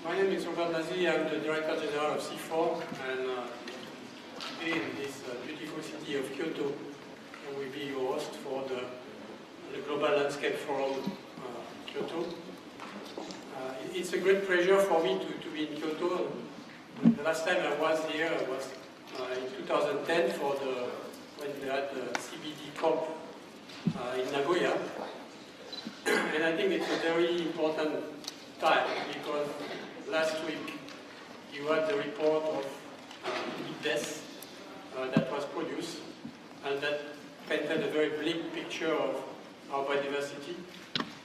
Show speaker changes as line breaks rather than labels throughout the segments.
My name is Robert Nazi. I'm the Director General of C4, and today in this beautiful city of Kyoto, I will be your host for the Global Landscape Forum Kyoto. It's a great pleasure for me to be in Kyoto. The last time I was here was in 2010 when we had the CBD COP in Nagoya. And I think it's a very important time because last week you had the report of deaths that was produced, and that painted a very bleak picture of our biodiversity.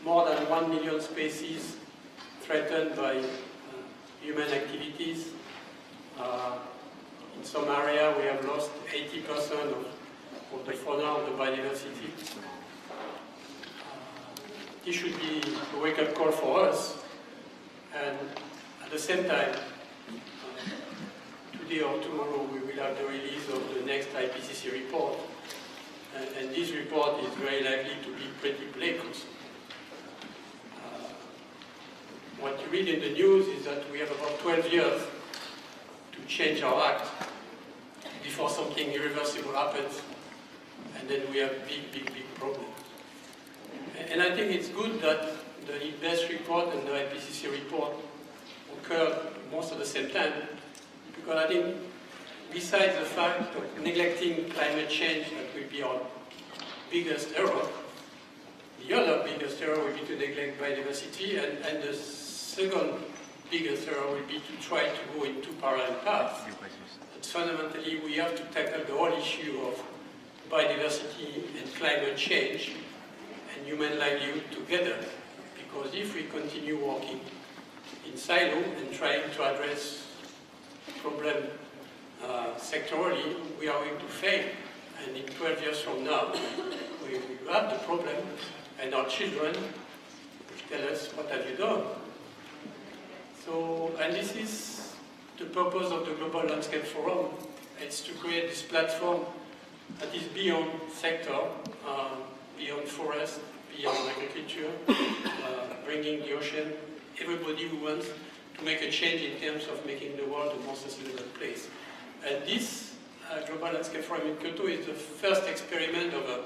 More than 1 million species threatened by human activities. In some area we have lost 80% of the fauna of the biodiversity. This should be a wake-up call for us, and at the same time, today or tomorrow we will have the release of the next IPCC report, and this report is very likely to be pretty bleak also. What you read in the news is that we have about 12 years to change our act before something irreversible happens, and then we have big problems. And I think it's good that the IPBES report and the IPCC report occurred most at the same time, because I think besides the fact of neglecting climate change, that will be our biggest error, the other biggest error will be to neglect biodiversity, and the second biggest error will be to try to go in two parallel paths. But fundamentally, we have to tackle the whole issue of biodiversity and climate change and human livelihood together, because if we continue working in silo and trying to address problem sectorally, we are going to fail, and in 12 years from now we will have the problem, and our children will tell us, what have you done? So, and this is the purpose of the Global Landscape Forum. It's to create this platform that is beyond sector, beyond forest, beyond agriculture, bringing the ocean, everybody who wants to make a change in terms of making the world a more sustainable place. And this Global Landscape Forum in Kyoto is the first experiment of a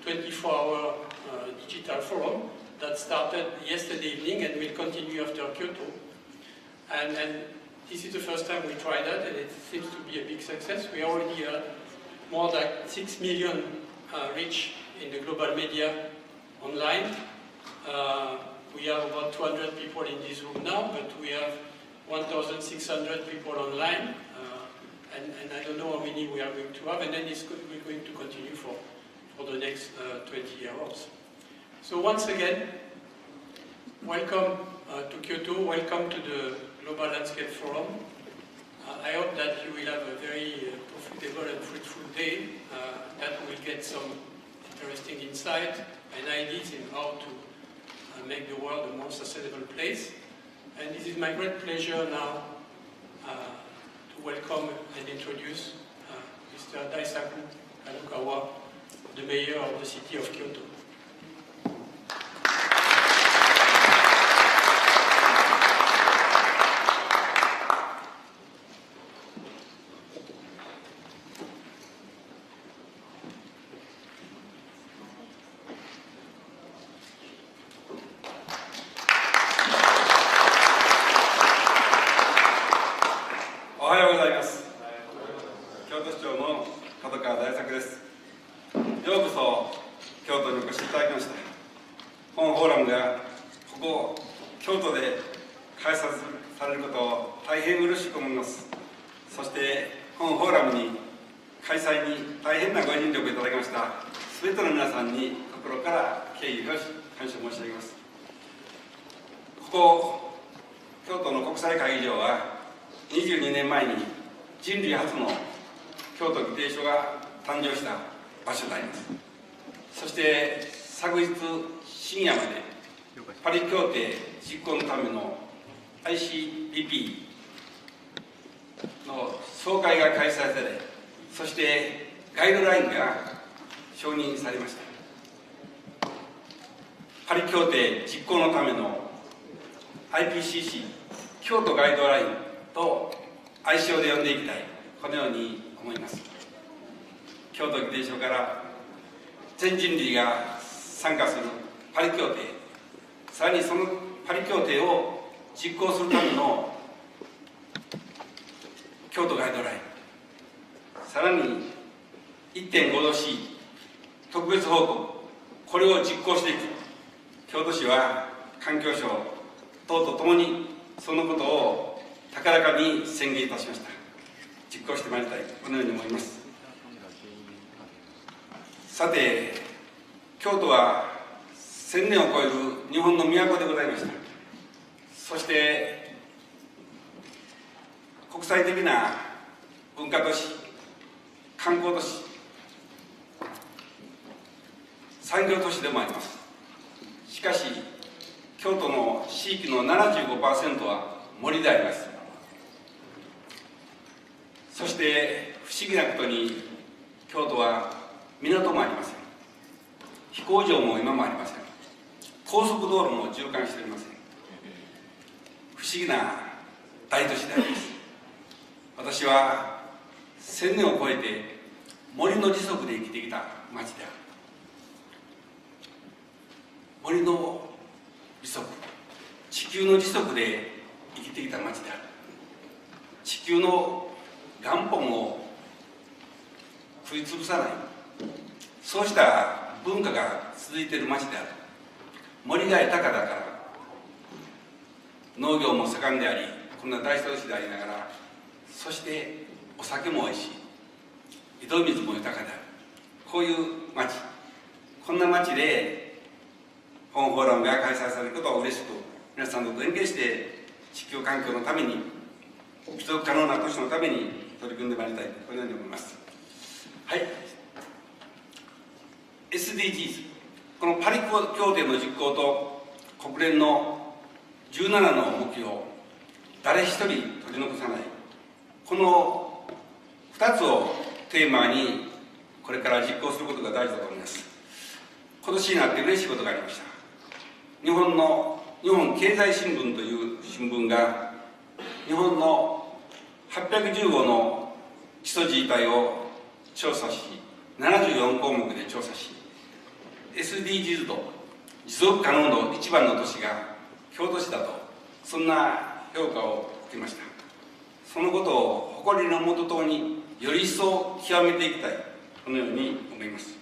24-hour digital forum that started yesterday evening and will continue after Kyoto. And this is the first time we tried that, and it seems to be a big success. We already had more than 6 million reach in the global media online. We have about 200 people in this room now, but we have 1,600 people online, and I don't know how many we are going to have, and then we're going to continue for the next 20 years. So once again, welcome to Kyoto, welcome to the Global Landscape Forum. I hope that you will have a very profitable and fruitful day, that we will get some interesting insight and ideas in how to make the world a more sustainable place. And this is my great pleasure now to welcome and introduce Mr. Daisaku Kadokawa, the mayor of the city of Kyoto.
22年前に人類初の京都議定書が誕生した場所であります。そして昨日深夜までパリ協定実行のための ICPP の総会が開催され、そしてガイドラインが承認されました。パリ協定実行のための IPCC 京都ガイドラインと愛称で呼んでいきたい、このように思います。京都議定書から全人類が参加するパリ協定、さらにそのパリ協定を実行するための京都ガイドライン、さらに 1.5 度 C 特別報告、これを実行していく。京都市は環境省等とともにそのことを高らかに宣言いたしました。実行してまいりたい、このように思います。さて、京都は1000年を超える日本の都でございました。そして国際的な文化都市、観光都市、産業都市でもあります。しかし京都の地域の 75% は森であります。そして不思議なことに京都は港もありません。飛行場も今もありません。高速道路も縦貫しておりません。不思議な大都市であります。私は1000年を超えて森の時速で生きてきた町である。森の時速、地球の時速で生きてきた町である。地球の元本を食いつぶさない、そうした文化が続いている町である。森が豊かだから農業も盛んであり、こんな大都市でありながら、そしてお酒もおいしい、井戸水も豊かである。こういう町、こんな町で本フォーラムが開催されることを嬉しく、皆さんと連携して地球環境のために、持続可能な都市のために取り組んでまいりたい、このように思います。はい、SDGs、 このパリ協定の実行と国連の17の目標、誰一人取り残さない、この2つをテーマにこれから実行することが大事だと思います。今年になって嬉しいことがありました。日本経済新聞という新聞が日本の815の基礎自治体を調査し、74項目で調査し、 SDGs と持続可能の一番の都市が京都市だと、そんな評価を受けました。そのことを誇りのもととにより一層極めていきたい、このように思います。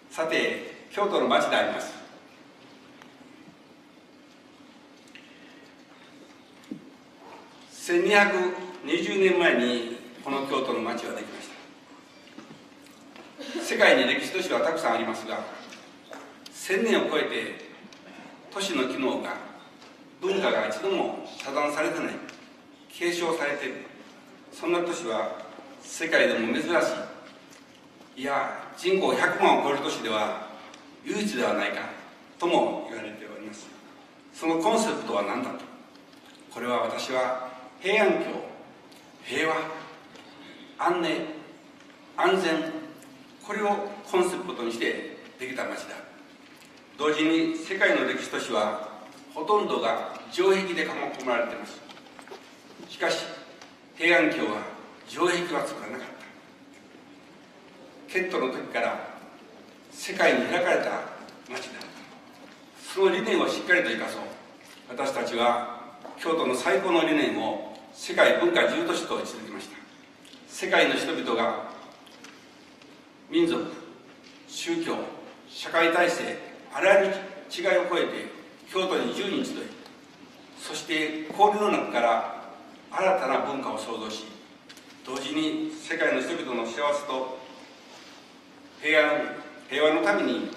さて、京都の町であります。1220年前にこの京都の町はできました。世界に歴史都市はたくさんありますが、1000年を超えて都市の機能が、文化が一度も遮断されてない、継承されている、そんな都市は世界でも珍しい、いや人口100万を超える都市では唯一ではないかとも言われております。そのコンセプトは何だと。これは私は平安京、平和、安寧、安全、これをコンセプトにしてできた町だ。同時に世界の歴史都市はほとんどが城壁で囲まれています。しかし平安京は城壁は作らなかった。ケットの時から世界に開かれた町だ。その理念をしっかりと生かそう。私たちは京都の最高の理念を世界文化重都市と位置づけました。世界の人々が民族、宗教、社会体制、あらゆる違いを超えて京都に10人集い、そして交流の中から新たな文化を創造し、同時に世界の人々の幸せと平和のために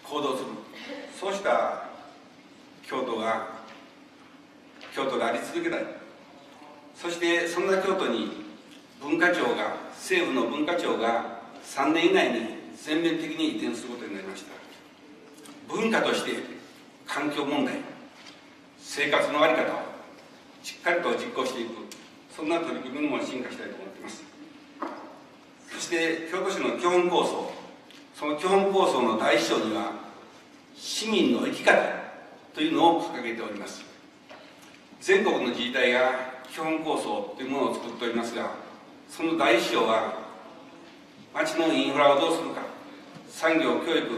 行動する、そうした京都であり続けたい。そしてそんな京都に政府の文化庁が3年以内に全面的に移転することになりました。文化として環境問題、生活の在り方をしっかりと実行していく、そんな取り組みにも進化したいと思っています。そして京都市の基本構想、その基本構想の第一章には市民の生き方というのを掲げております。全国の自治体が基本構想というものを作っておりますが、その第一章は、町のインフラをどうするか、産業、教育、福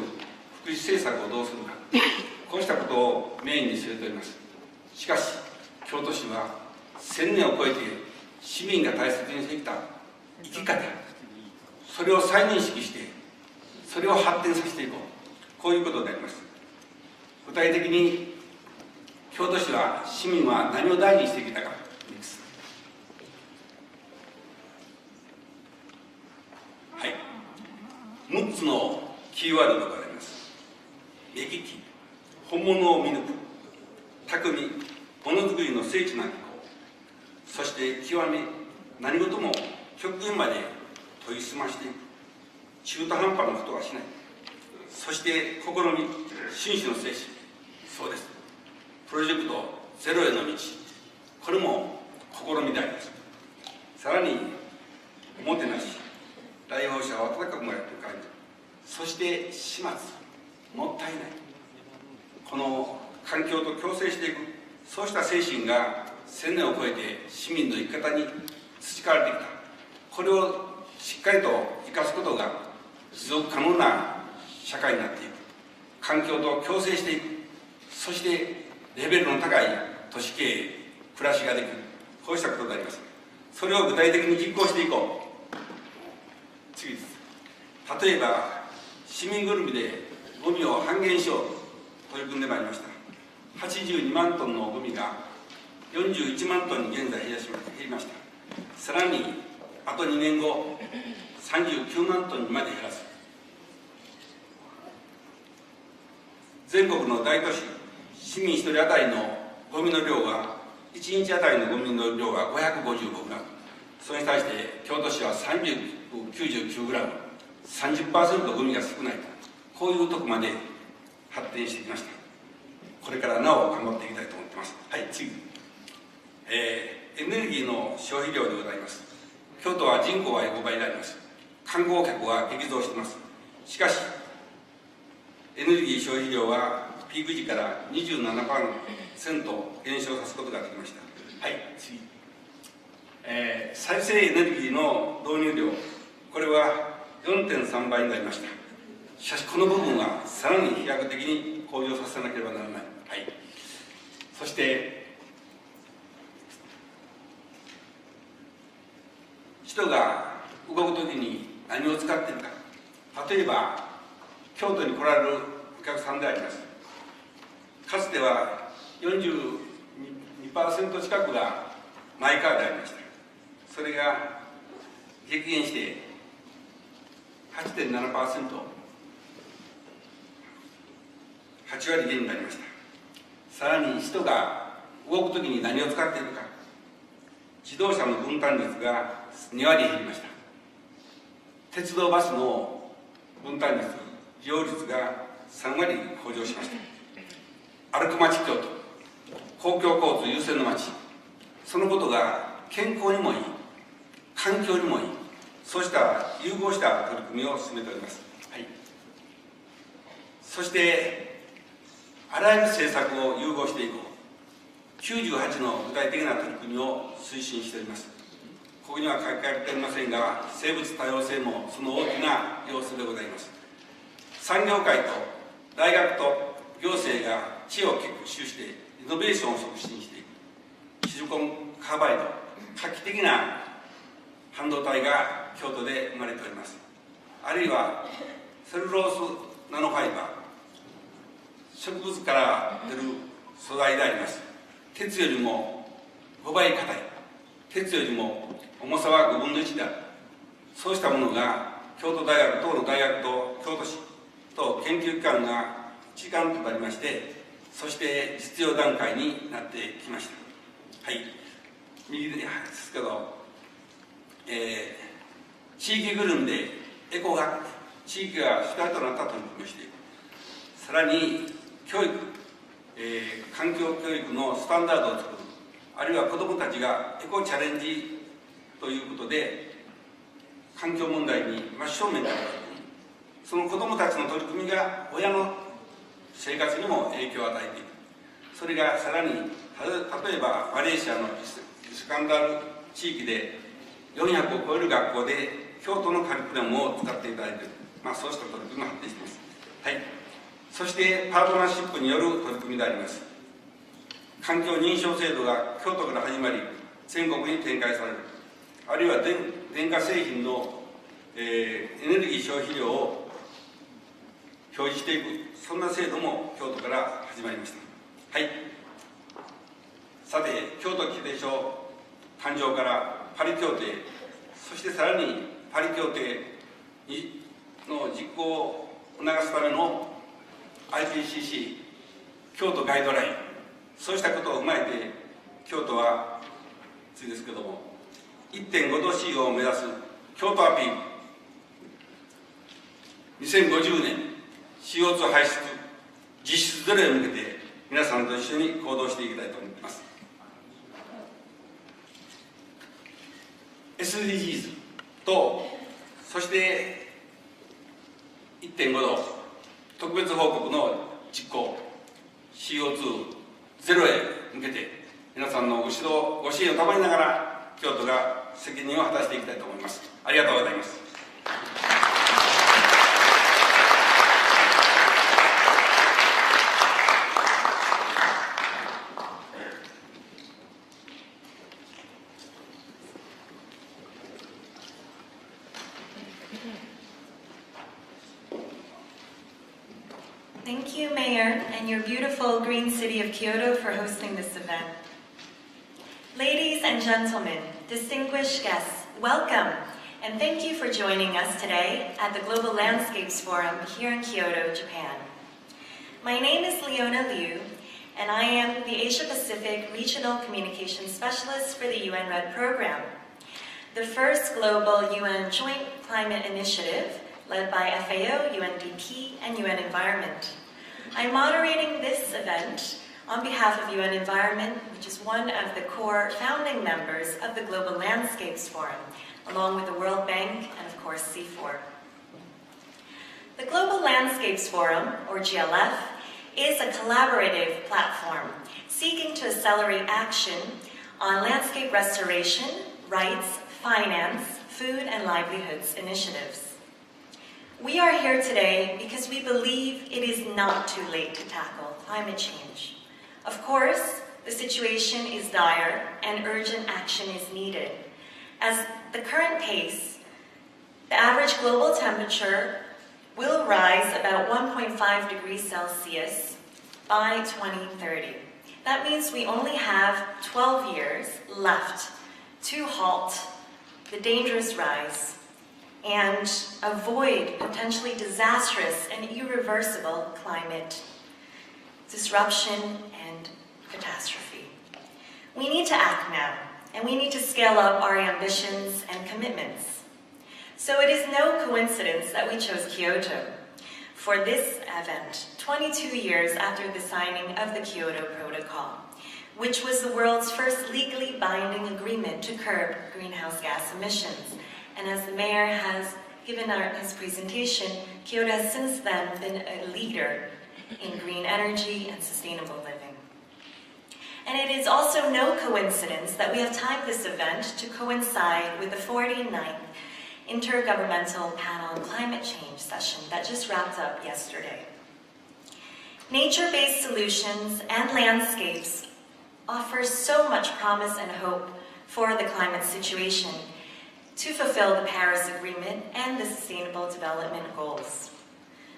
祉政策をどうするか、こうしたことをメインに据えております。しかし、京都市は1000年を超えて市民が大切にしてきた生き方、それを再認識して、それを発展させていこう、こういうことであります。具体的に、京都市は市民は何を大事にしてきたかです。はい、6つのキーワードでございます。目利き、本物を見抜く、巧み、ものづくりの精緻な技巧、そして極め、何事も極限まで研ぎ澄ましていく、中途半端なことはしない、そして試み、真摯の精神、そうです。プロジェクトゼロへの道、これも試みであります。さらに、おもてなし、来訪者を温かくもらっていく感じ、そして始末、もったいない、この環境と共生していく、そうした精神が1000年を超えて市民の生き方に培われてきた。これをしっかりと生かすことが持続可能な社会になっていく。環境と共生していく。そしてレベルの高い都市経営、暮らしができる。こうしたことであります。それを具体的に実行していこう。次です。例えば、市民ぐるみでゴミを半減しようと取り組んでまいりました。82万トンのゴミが41万トンに現在減りました。さらにあと2年後39万トンにまで減らす。全国の大都市市民1人当たりのゴミの量は1日当たりのゴミの量は555グラム、それに対して京都市は399グラム、30% ゴミが少ないと、こういうとこまで発展してきました。これからなお頑張っていきたいと思っています。はい、次。エネルギーの消費量でございます。京都は人口は横ばいであります。観光客は激増しています。しかし、エネルギー消費量はピーク時から 27% 減少させることができました。はい、次。再生エネルギーの導入量、これは 4.3 倍になりました。しかし、この部分はさらに飛躍的に向上させなければならない。はい、そして人が動くときに何を使っているか、例えば京都に来られるお客さんであります。かつては 42% 近くがマイカーでありました。それが激減して 8.7%、8割減になりました。さらに人が動くときに何を使っているか、自動車の分担率が2割減りました。鉄道バスの分担率、利用率が3割向上しました。歩く街京都、公共交通優先の街、そのことが健康にもいい、環境にもいい、そうした融合した取り組みを進めております。はい、そしてあらゆる政策を融合していこう。98の具体的な取り組みを推進しております。ここには書かれておりませんが、生物多様性もその大きな要素でございます。産業界と大学と行政が知恵を結集してイノベーションを促進していく。シリコンカーバイド、画期的な半導体が京都で生まれております。あるいはセルロースナノファイバー、植物から出る素材であります。鉄よりも5倍硬い、鉄よりも重さは5分の1である。そうしたものが京都大学等の大学と京都市と研究機関が一丸となりまして、そして実用段階になってきました。はい、右ですけど、地域ぐるみでエコ学、地域が主体となった取り組みをしていく。さらに教育、環境教育のスタンダードを作る、あるいは子どもたちがエコチャレンジということで環境問題に真正面から取り組み、その子どもたちの取り組みが親の生活にも影響を与えていく。それがさらに例えばマレーシアのイスカンダル地域で400を超える学校で京都のカリキュラムを使っていただいている、そうした取り組みも発展しています。はい。そしてパートナーシップによる取り組みであります。環境認証制度が京都から始まり全国に展開される、あるいは電化製品の、エネルギー消費量を表示していく、そんな制度も京都から始まりました。はい。さて、京都議定書誕生からパリ協定、そしてさらにパリ協定の実行を促すための IPCC 京都ガイドライン、そうしたことを踏まえて京都は次ですけども 1.5 度 C を目指す京都アピール、2050年 CO2 排出実質ゼロへ向けて皆さんと一緒に行動していきたいと思っています。 SDGs とそして 1.5 度特別報告の実行 CO2 ゼロへ向けて皆さんのご指導ご支援を賜りながら京都が責任を果たしていきたいと思います。ありがとうございます。
Thank you, Mayor, and your beautiful green city of Kyoto for hosting this event. Ladies and gentlemen, distinguished guests, welcome, and thank you for joining us today at the Global Landscapes Forum here in Kyoto, Japan. My name is Leona Liu, and I am the Asia-Pacific Regional Communications Specialist for the UN RED program, the first global UN joint climate initiative led by FAO, UNDP, and UN Environment. I'm moderating this event on behalf of UN Environment, which is one of the core founding members of the Global Landscapes Forum, along with the World Bank and, of course, C4. The Global Landscapes Forum, or GLF, is a collaborative platform seeking to accelerate action on landscape restoration, rights, finance, food, and livelihoods initiatives. We are here today because we believe it is not too late to tackle climate change. Of course, the situation is dire and urgent action is needed. As the current pace, the average global temperature will rise about 1.5 degrees Celsius by 2030. That means we only have 12 years left to halt the dangerous rise and avoid potentially disastrous and irreversible climate disruption and catastrophe. We need to act now, and we need to scale up our ambitions and commitments. So it is no coincidence that we chose Kyoto for this event 22 years after the signing of the Kyoto Protocol, which was the world's first legally binding agreement to curb greenhouse gas emissions. And as the mayor has given his presentation, Kyoto has since then been a leader in green energy and sustainable living. And it is also no coincidence that we have timed this event to coincide with the 49th Intergovernmental Panel on Climate Change session that just wrapped up yesterday. Nature-based solutions and landscapes offer so much promise and hope for the climate situation to fulfill the Paris Agreement and the Sustainable Development Goals.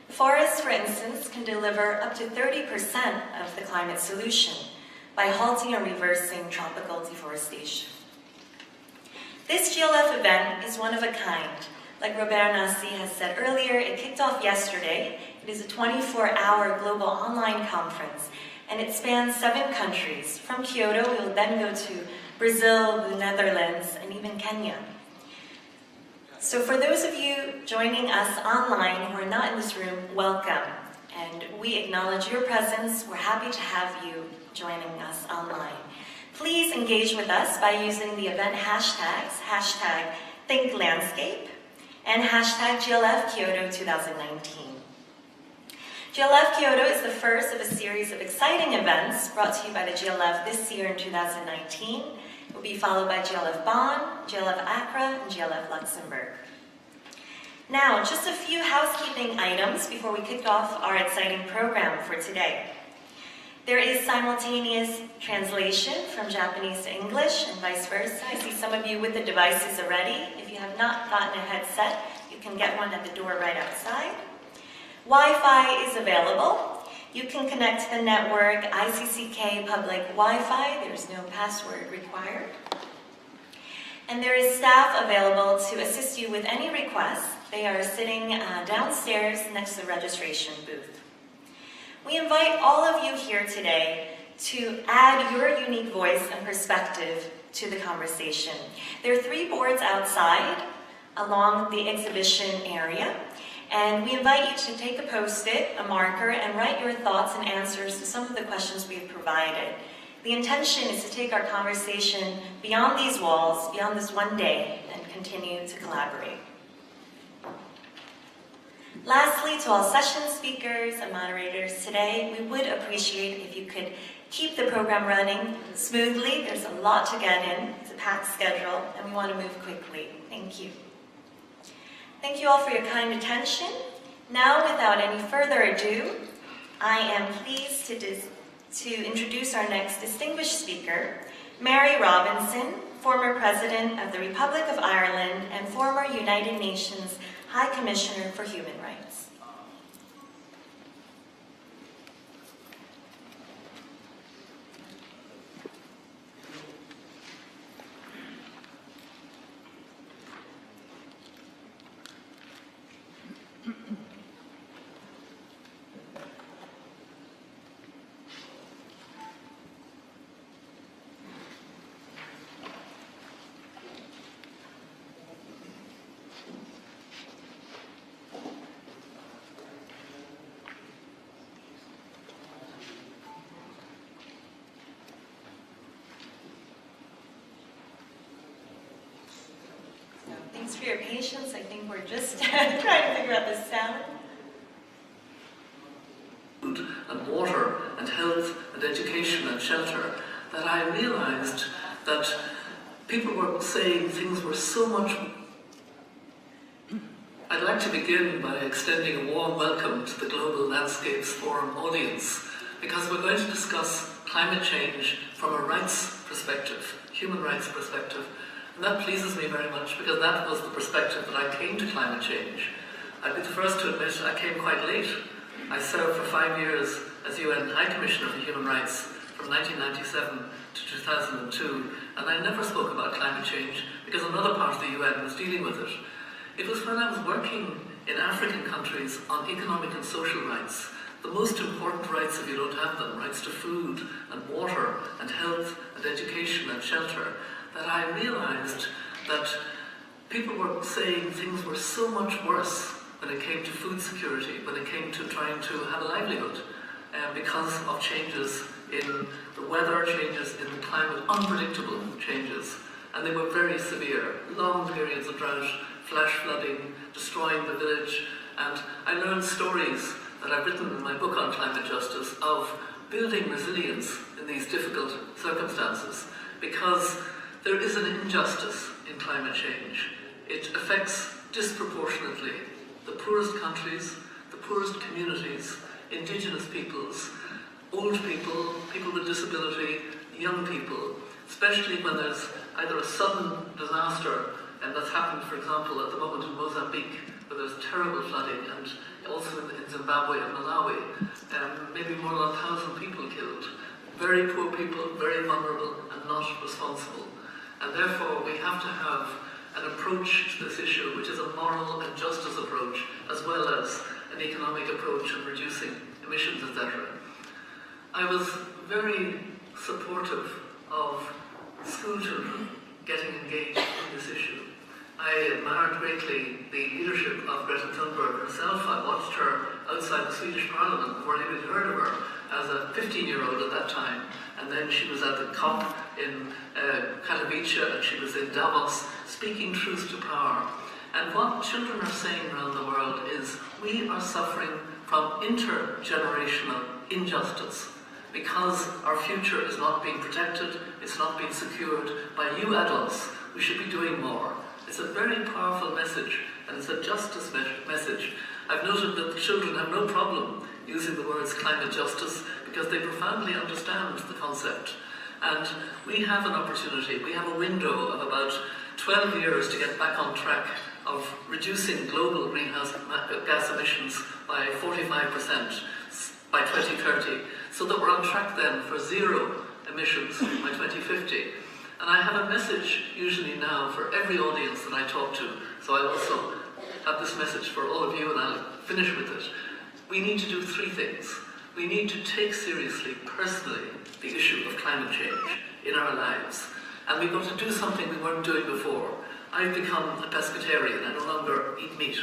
Forests, for instance, can deliver up to 30% of the climate solution by halting or reversing tropical deforestation. This GLF event is one of a kind. Like Robert Nassi has said earlier, it kicked off yesterday. It is a 24-hour global online conference, and it spans 7 countries. From Kyoto, we will then go to Brazil, the Netherlands, and even Kenya. So for those of you joining us online who are not in this room, welcome. And we acknowledge your presence. We're happy to have you joining us online. Please engage with us by using the event hashtags, #thinklandscape and #GLF Kyoto 2019. GLF Kyoto is the first of a series of exciting events brought to you by the GLF this year in 2019. It will be followed by GLF Bonn, GLF Accra, and GLF Luxembourg. Now, just a few housekeeping items before we kick off our exciting program for today. There is simultaneous translation from Japanese to English and vice versa. I see some of you with the devices already. If you have not gotten a headset, you can get one at the door right outside. Wi-Fi is available. You can connect to the network ICCK public Wi-Fi. There's no password required. And there is staff available to assist you with any requests. They are sitting downstairs next to the registration booth. We invite all of you here today to add your unique voice and perspective to the conversation. There are 3 boards outside along the exhibition area, and we invite you to take a Post-it, a marker, and write your thoughts and answers to some of the questions we've provided. The intention is to take our conversation beyond these walls, beyond this one day, and continue to collaborate. Lastly, to all session speakers and moderators today, we would appreciate if you could keep the program running smoothly. There's a lot to get in. It's a packed schedule, and we want to move quickly. Thank you. Thank you all for your kind attention. Now, without any further ado, I am pleased to introduce our next distinguished speaker, Mary Robinson, former President of the Republic of Ireland and former United Nations High Commissioner for Human Rights. Thanks for your patience. I think we're just trying to figure out the sound.
Food and water and health and education and shelter, that I realized that people were saying things were so much. I'd like to begin by extending a warm welcome to the Global Landscapes Forum audience, because we're going to discuss climate change from a rights perspective, human rights perspective. And that pleases me very much, because that was the perspective that I came to climate change. I'd be the first to admit I came quite late. I served for 5 years as UN High Commissioner for Human Rights from 1997 to 2002, and I never spoke about climate change because another part of the UN was dealing with it. It was when I was working in African countries on economic and social rights, the most important rights if you don't have them, rights to food and water and health and education and shelter, that I realized that people were saying things were so much worse when it came to food security, when it came to trying to have a livelihood, because of changes in the weather, changes in the climate, unpredictable changes. And they were very severe, long periods of drought, flash flooding, destroying the village. And I learned stories that I've written in my book on climate justice of building resilience in these difficult circumstances, because there is an injustice in climate change. It affects disproportionately the poorest countries, the poorest communities, indigenous peoples, old people, people with disability, young people, especially when there's either a sudden disaster, and that's happened, for example, at the moment in Mozambique, where there's terrible flooding, and also in Zimbabwe and Malawi, maybe more than 1,000 people killed. Very poor people, very vulnerable, and not responsible. And therefore, we have to have an approach to this issue, which is a moral and justice approach, as well as an economic approach in reducing emissions, etc. I was very supportive of school children getting engaged in this issue. I admired greatly the leadership of Greta Thunberg herself. I watched her outside the Swedish Parliament before I even heard of her as a 15-year-old at that time. And then she was at the COP in Katowice, and she was in Davos, speaking truth to power. And what children are saying around the world is, we are suffering from intergenerational injustice. Because our future is not being protected, it's not being secured by you adults, we should be doing more. It's a very powerful message, and it's a justice message. I've noted that children have no problem using the words climate justice because they profoundly understand the concept. And we have an opportunity, we have a window of about 12 years to get back on track of reducing global greenhouse gas emissions by 45% by 2030, so that we're on track then for zero emissions by 2050. And I have a message usually now for every audience that I talk to, so I also have this message for all of you, and I'll finish with it. We need to do three things. We need to take seriously, personally, the issue of climate change in our lives. And we've got to do something we weren't doing before. I've become a pescatarian, I no longer eat meat.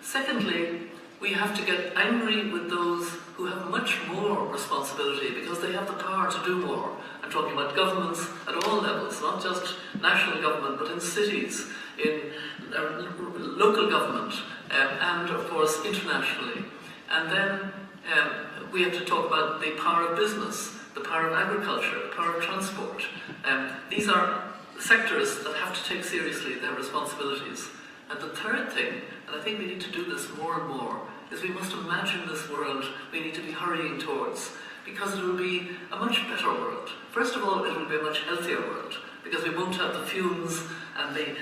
Secondly, we have to get angry with those who have much more responsibility because they have the power to do more. I'm talking about governments at all levels, not just national government, but in cities, in local government, and of course internationally. And then we have to talk about the power of business, the power of agriculture, the power of transport. These are sectors that have to take seriously their responsibilities. And the third thing, and I think we need to do this more and more, is we must imagine this world we need to be hurrying towards, because it will be a much better world. First of all, it will be a much healthier world, because we won't have the fumes and the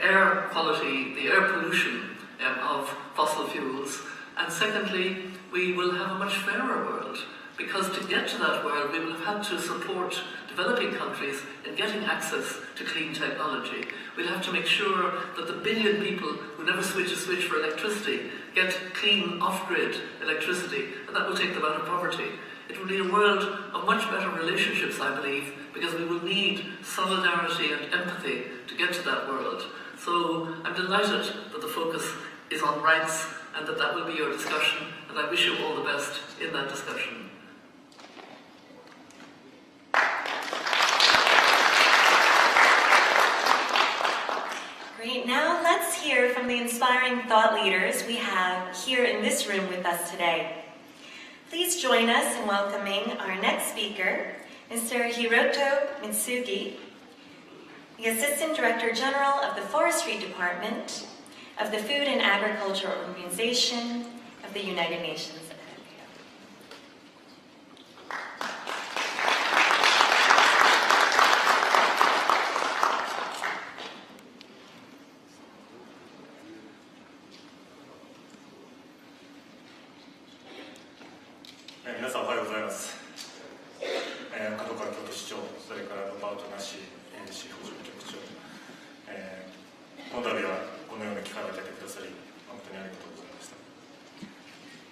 air quality, the air pollution of fossil fuels. And secondly, we will have a much fairer world, because to get to that world, we will have had to support developing countries in getting access to clean technology. We'll have to make sure that the billion people who never switch a switch for electricity get clean off-grid electricity, and that will take them out of poverty. It will be a world of much better relationships, I believe, because we will need solidarity and empathy to get to that world. So I'm delighted that the focus is on rights and that will be your discussion, and I wish you all the best in that discussion.
Great. Now let's hear from the inspiring thought leaders we have here in this room with us today. Please join us in welcoming our next speaker, Mr. Hiroto Mitsugi, the Assistant Director General of the Forestry Department of the Food and Agriculture Organization of the United Nations.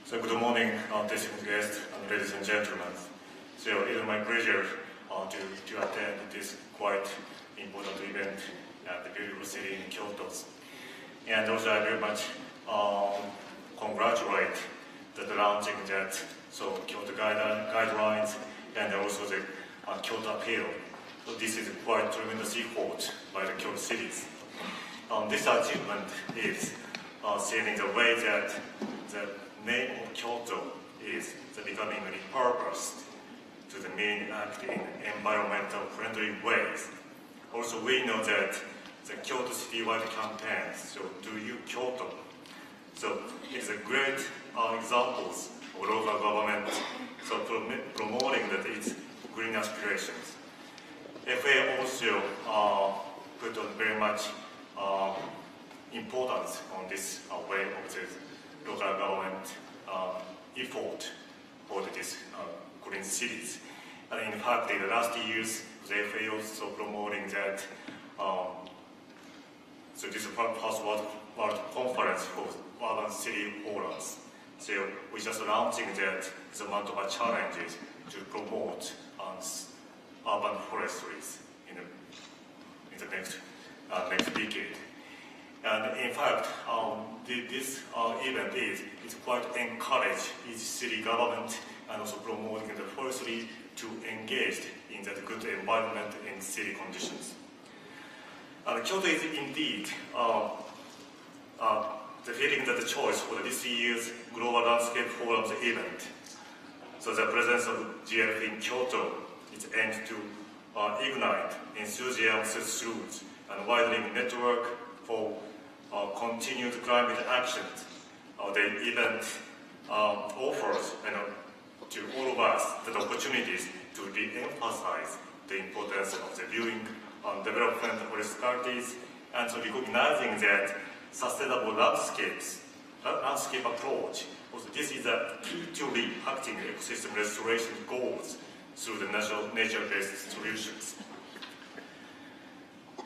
So good morning, distinguished guests and ladies and gentlemen. So it is my pleasure to attend this quite important event at the beautiful city in Kyoto. And also I very much congratulate the launching that Kyoto guidelines and also the Kyoto appeal. So this is quite tremendous effort by the Kyoto cities. This achievement is seen in the way that the name of Kyoto is becoming repurposed to the mean act in environmental friendly ways. Also, we know that the Kyoto citywide campaign, so Do You Kyoto, so it's a great examples of local government so promoting that its green aspirations. FA also put on very much importance on this way of the local government effort for this green cities. And in fact, in the last years, the FA also promoting that so this is the first World Conference for Urban City Forums. So we're just launching that the amount of challenges to promote urban forestries in the next decade. And in fact, this event is quite encourage each city government and also promoting the forestry to engage in that good environment in city conditions. Kyoto is indeed defeating the choice for this year's Global Landscape Forum's event. So the presence of GLF in Kyoto is aimed to ignite enthusiasm through and widening network for continued climate actions. The event offers to all of us the opportunities to re-emphasize the importance of the viewing development municipalities and to recognizing that sustainable landscape approach. Also, this is a key to reacting ecosystem restoration goals through the nature-based solutions.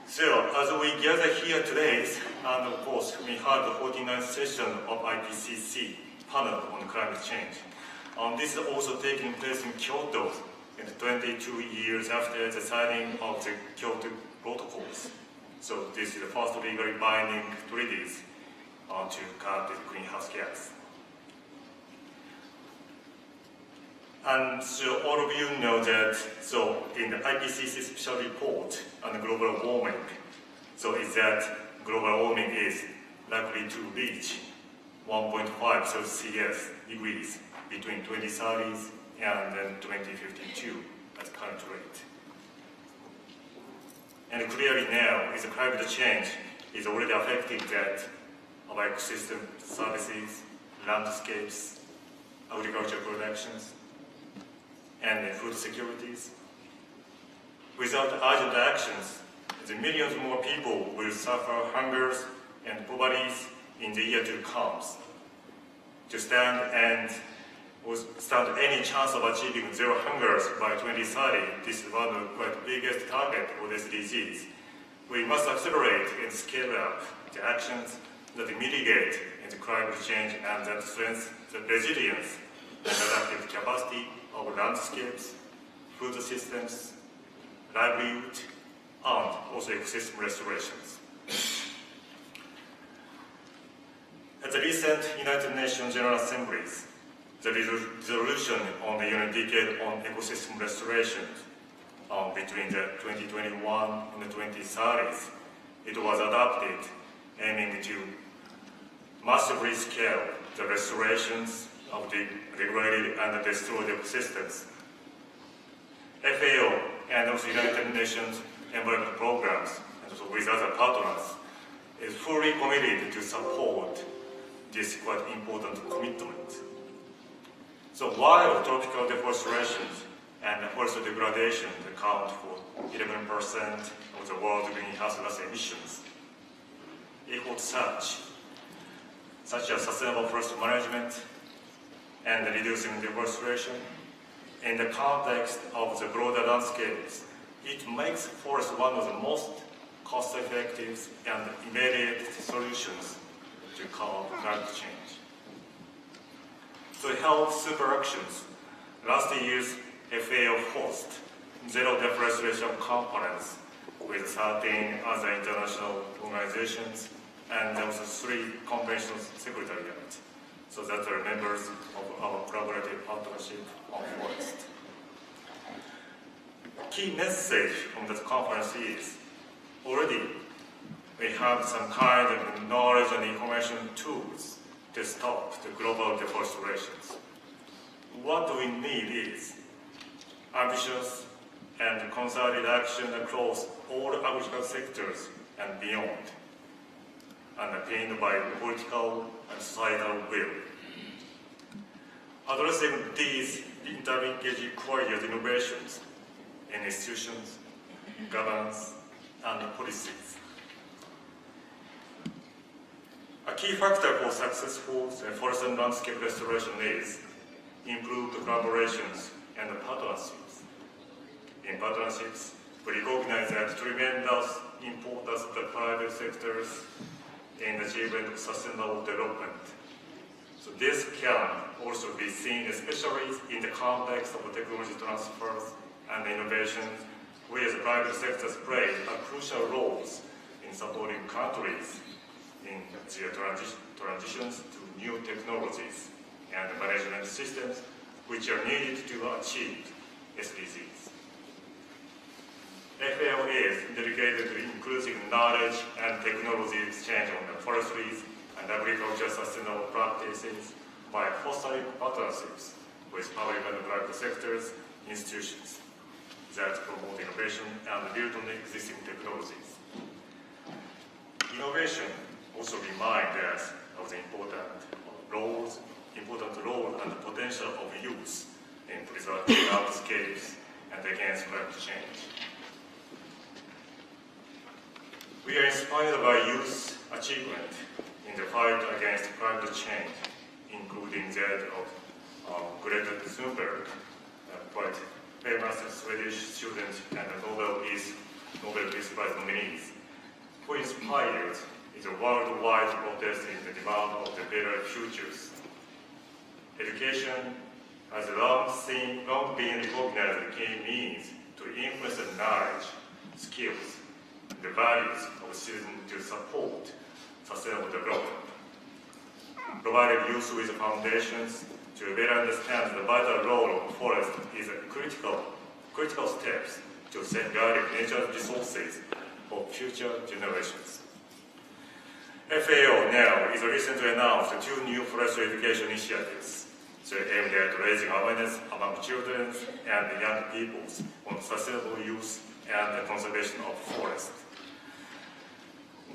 So, as we gather here today, and of course, we had the 49th session of IPCC panel on climate change. This is also taking place in Kyoto, in 22 years after the signing of the Kyoto Protocols. So this is the first legally binding treaties to curb the greenhouse gas. And so all of you know that, so in the IPCC special report on global warming, so is that global warming is likely to reach 1.5 Celsius degrees between 2030 and then 2052 at current rate. And clearly now, is climate change is already affecting that our ecosystem services, landscapes, agricultural productions, and food securities. Without urgent actions, the millions more people will suffer hungers and poverties in the year to come. To stand any chance of achieving zero hungers by 2030, this is one of the quite biggest target for this disease. We must accelerate and scale up the actions that mitigate the climate change and that strengthen the resilience and adaptive capacity of landscapes, food systems, livelihood, and also ecosystem restorations. At the recent United Nations General Assemblies, the resolution on the UN Decade on Ecosystem Restoration between the 2021 and the 2030s, it was adopted aiming to massively scale the restorations of the degraded and destroyed ecosystems. FAO and also United Nations Environment Programs, and also with other partners, is fully committed to support this quite important commitment. So while tropical deforestation and forest degradation account for 11% of the world's greenhouse gas emissions, efforts such as sustainable forest management and reducing deforestation, in the context of the broader landscapes, it makes forest one of the most cost-effective and immediate solutions to curb climate change. To help super actions, last year's FAO hosted Zero Deforestation Conference with 13 other international organizations and also 3 conventional secretariats. So that are members of our collaborative partnership on forest. Key message from that conference is, already we have some kind of knowledge and information tools to stop the global deforestation. What we need is ambitious and concerted action across all agricultural sectors and beyond, underpinned by political and societal will. Addressing these interlinkages requires innovations in institutions, governance, and policies. A key factor for successful forest and landscape restoration is improved collaborations and partnerships. In partnerships, we recognize the tremendous importance of the private sectors in achieving sustainable development. So this can also be seen especially in the context of technology transfers and innovation, where the private sectors play crucial roles in supporting countries in their transitions to new technologies and management systems which are needed to achieve SDGs. FAO is dedicated to increasing knowledge and technology exchange on the forestry, and agricultural sustainable practices by fostering partnerships with public and private sectors, institutions that promote innovation and build on existing technologies. Innovation also reminds us of the important role and potential of youth in preserving landscapes and against climate change. We are inspired by youth achievement in the fight against climate change, including that of Greta Thunberg, quite famous Swedish student and Nobel Peace Prize nominees, who inspired is a worldwide protest in the demand of the better futures. Education has long been recognized as a key means to influence the knowledge, skills, and the values of citizens to support sustainable development. Providing youth with foundations to better understand the vital role of forest is a critical steps to safeguarding nature's resources for future generations. FAO now is recently announced 2 new forestry education initiatives. They aimed at raising awareness among children and young people on sustainable use and the conservation of forests.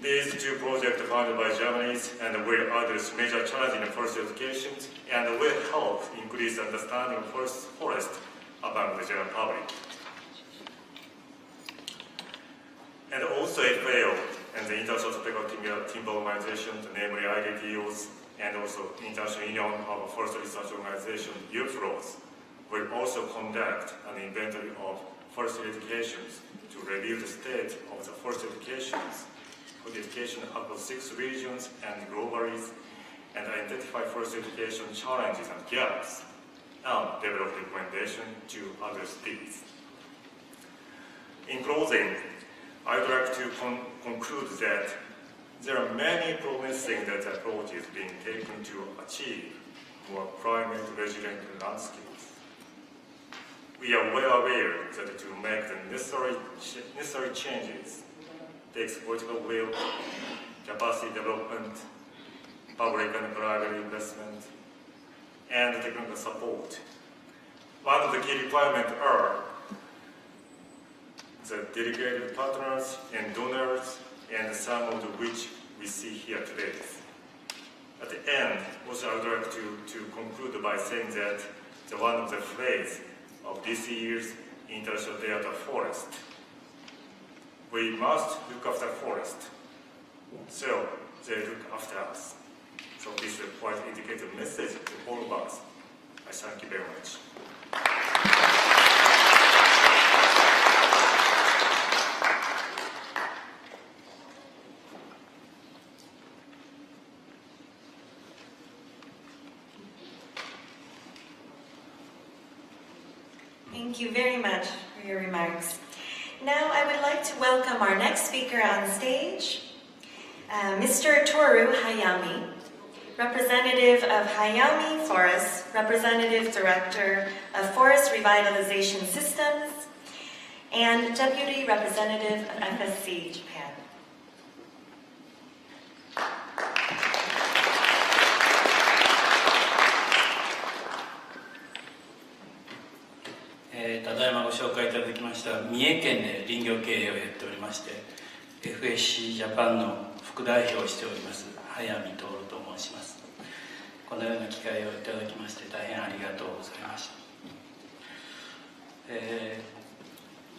These 2 projects funded by Germany and will address major challenges in forest education and will help increase understanding of forest among the general public. And also FAO and the International Timber Organization, namely IDTOs, and also International Union of Forest Research Organization, UFROs, will also conduct an inventory of forestry educations to review the state of the forest educations across 6 regions and globally, and identify forest education challenges and gaps, and develop recommendations to address these. In closing, I would like to conclude that there are many promising approaches being taken to achieve more climate-resilient landscapes. We are well aware that to make the necessary changes takes political will, capacity development, public and private investment, and technical support. One of the key requirements are the dedicated partners and donors, and some of which we see here today. At the end, also I would like to conclude by saying that one of the phrases of this year's International Day of the Forest, we must look after forest, so they look after us. So this is quite indicative message to all of us. I thank you very much.
Thank you very much for your remarks. Now I would like to welcome our next speaker on stage, Mr. Torrio Hayami, representative of Hayami Forest, representative director of Forest Revitalization Systems, and deputy representative of FSC Japan.
ただいまご紹介いただきました三重県で林業経営をやっておりまして FSC ジャパンの副代表をしております早見徹と申します。このような機会をいただきまして大変ありがとうございました。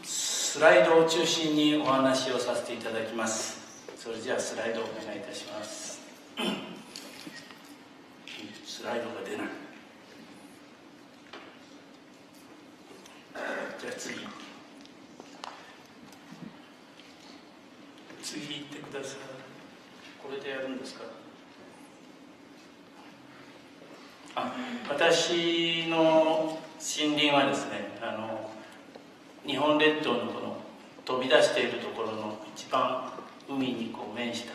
スライドを中心にお話をさせていただきます。それじゃあスライドをお願いいたします。スライドが出ない。じゃあ次行ってください。これでやるんですか。私の森林はですね、日本列島のこの飛び出しているところの一番海にこう面した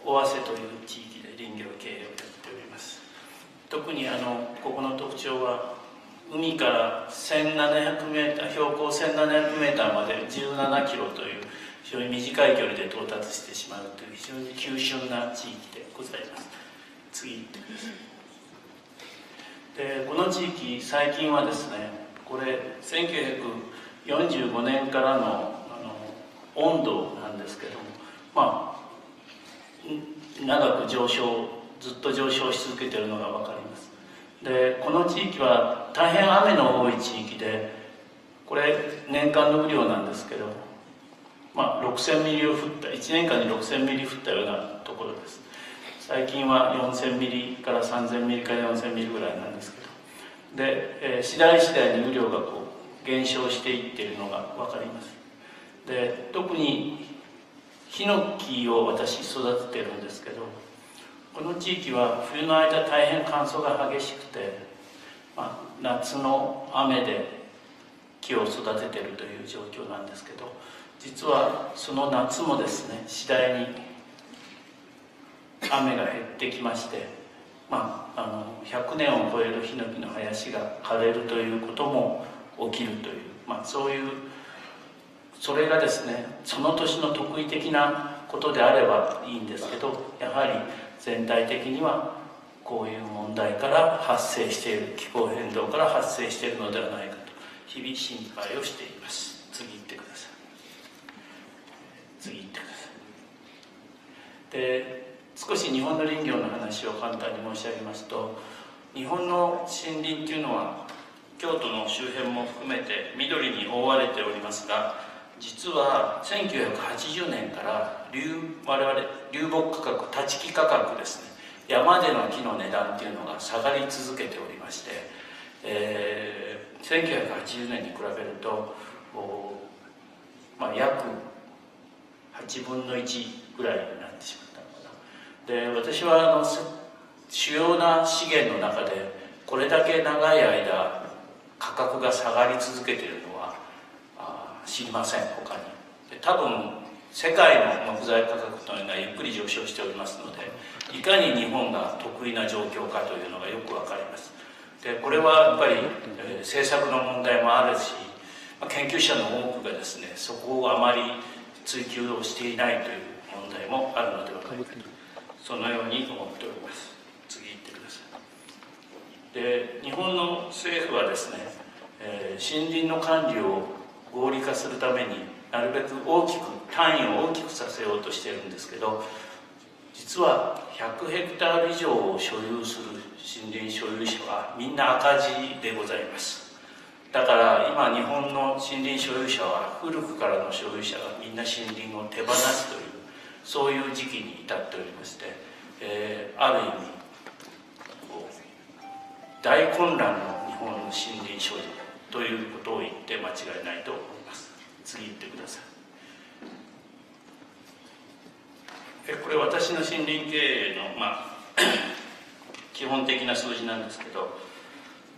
尾鷲という地域で林業経営をやっております。特にここの特徴は海から1700メーター、標高1700メーターまで17キロという非常に短い距離で到達してしまうという非常に急峻な地域でございます。次行ってください。でこの地域最近はですね、これ1945年からの温度なんですけども、長くずっと上昇し続けているのが分かります。でこの地域は大変雨の多い地域で、これ年間の雨量なんですけど、6000ミリを降った、1年間に6000ミリ降ったようなところです。最近は4000ミリから3000ミリから4000ミリぐらいなんですけど、で、次第に雨量が減少していっているのが分かります。で特にヒノキを私育ててるんですけど、この地域は冬の間大変乾燥が激しくて、夏の雨で木を育てているという状況なんですけど、実はその夏もですね、次第に雨が減ってきまして、100年を超えるヒノキの林が枯れるということも起きるという、それがですね、その年の特異的なことであればいいんですけど、やはり全体的にはこういう問題から発生している、気候変動から発生しているのではないかと日々心配をしています。次行ってください。次行ってください。で少し日本の林業の話を簡単に申し上げますと、日本の森林というのは京都の周辺も含めて緑に覆われておりますが、実は1980年から我々流木価格、立ち木価格ですね、山での木の値段っていうのが下がり続けておりまして、1980年に比べると約8分の1ぐらいになってしまったのかな。で私は主要な資源の中でこれだけ長い間価格が下がり続けているのは知りません、他に。で多分世界の木材価格というのはゆっくり上昇しておりますので、いかに日本が得意な状況かというのがよくわかります。でこれはやっぱり、政策の問題もあるし、研究者の多くがですね、そこをあまり追求をしていないという問題もあるのではないかと、そのように思っております。次行ってください。で日本の政府はですね、森林の管理を合理化するためになるべく単位を大きくさせようとしているんですけど、実は100ヘクタール以上を所有する森林所有者はみんな赤字でございます。だから今日本の森林所有者は古くからの所有者がみんな森林を手放すという、そういう時期に至っておりまして、ある意味大混乱の日本の森林所有ということを言って間違いないと思います。次行ってください。これ私の森林経営の、基本的な数字なんですけど、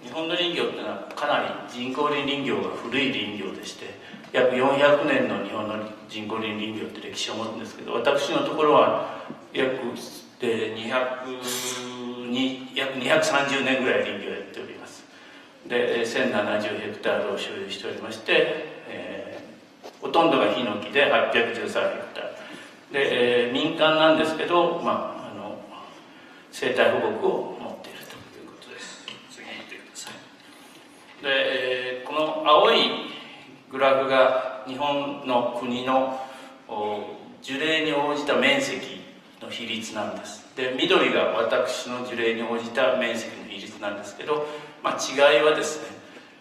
日本の林業っていうのはかなり人工林林業が古い林業でして、約400年の日本の人工林林業って歴史を持るんですけど、私のところは約230年ぐらい林業をやっております。で1070ヘクタールを所有しておりまして、ほとんどがヒノキで813ヘクタールで、民間なんですけど、生態保護区を持っているということです。次に行ってください。で、この青いグラフが日本の国の樹齢に応じた面積の比率なんです。で緑が私の樹齢に応じた面積の比率なんですけど、違いはです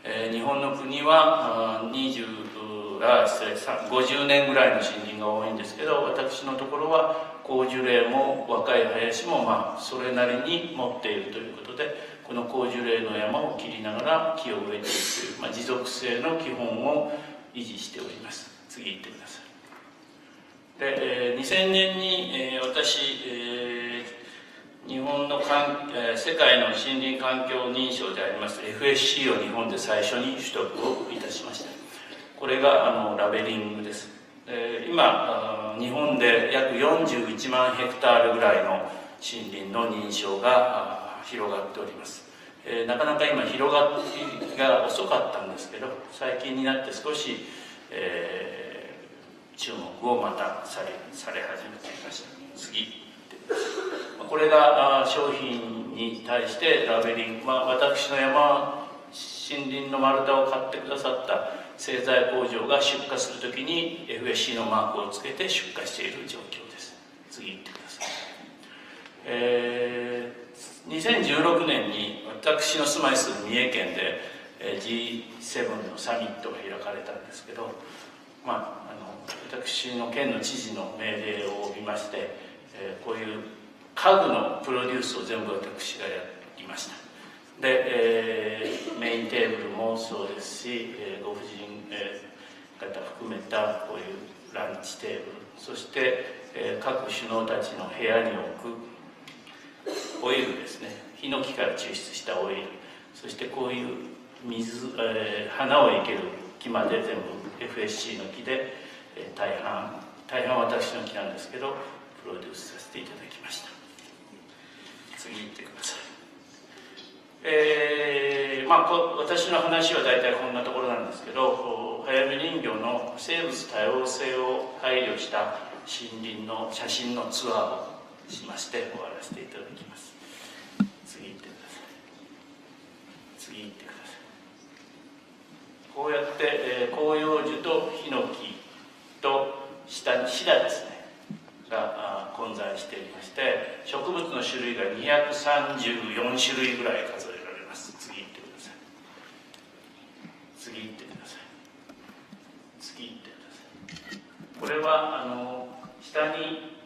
ね、日本の国は50年ぐらいの森林が多いんですけど、私のところは高樹齢も若い林もそれなりに持っているということで、この高樹齢の山を切りながら木を植えていくという、持続性の基本を維持しております。次行ってください。で2000年に私日本の世界の森林環境認証であります FSC を日本で最初に取得をいたしました。これがラベリングです。今日本で約41万ヘクタールぐらいの森林の認証が広がっております。なかなか今広がりが遅かったんですけど、最近になって少し、注目をまたされ始めていました。次、これが商品に対してラベリング、私の森林の丸太を買ってくださった製材工場が出荷するときに FSC のマークをつけて出荷している状況です。次行ってください。2016年に私の住まいする三重県で G7 のサミットが開かれたんですけど、私の県の知事の命令を帯びまして、こういう家具のプロデュースを全部私がやりました。で、メインテーブルもそうですし、ご婦人方含めたこういうランチテーブル、そして、各首脳たちの部屋に置くオイルですね、ヒノキから抽出したオイル、そしてこういう花を生ける木まで全部 FSC の木で、大半私の木なんですけどプロデュースさせていただきました。次行ってください。私の話は大体こんなところなんですけど、早見林業の生物多様性を配慮した森林の写真のツアーをしまして終わらせていただきます。次行ってください。次行ってください。こうやって、広葉樹とヒノキと下にシダですねが混在していまして、植物の種類が234種類ぐらい数えられます。次行ってください。次行ってください。次行ってください。これは下に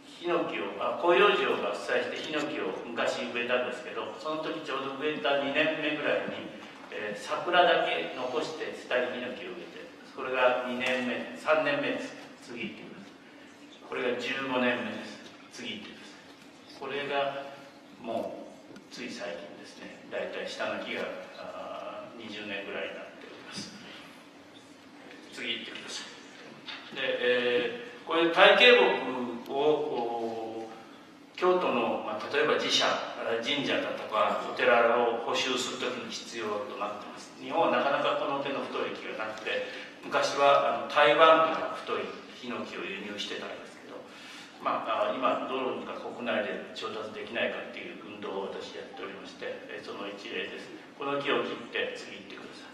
ヒノキを広葉樹を伐採してヒノキを昔植えたんですけど、その時ちょうど植えた2年目ぐらいに、桜だけ残して下にヒノキを植えて、これが2年目3年目です。次行ってください。これが15年目です。次行ってください。これがもうつい最近ですね。だいたい下の木が20年ぐらいになっております。次行ってください。で、こういう体系木を京都の、例えば神社だとかお寺を補修するときに必要となっています。日本はなかなかこの手の太い木がなくて、昔は台湾から太いヒノキを輸入してたんですけど、今どうにか国内で調達できないかっていう運動を私やっておりまして、その一例です。この木を切って次行ってくださ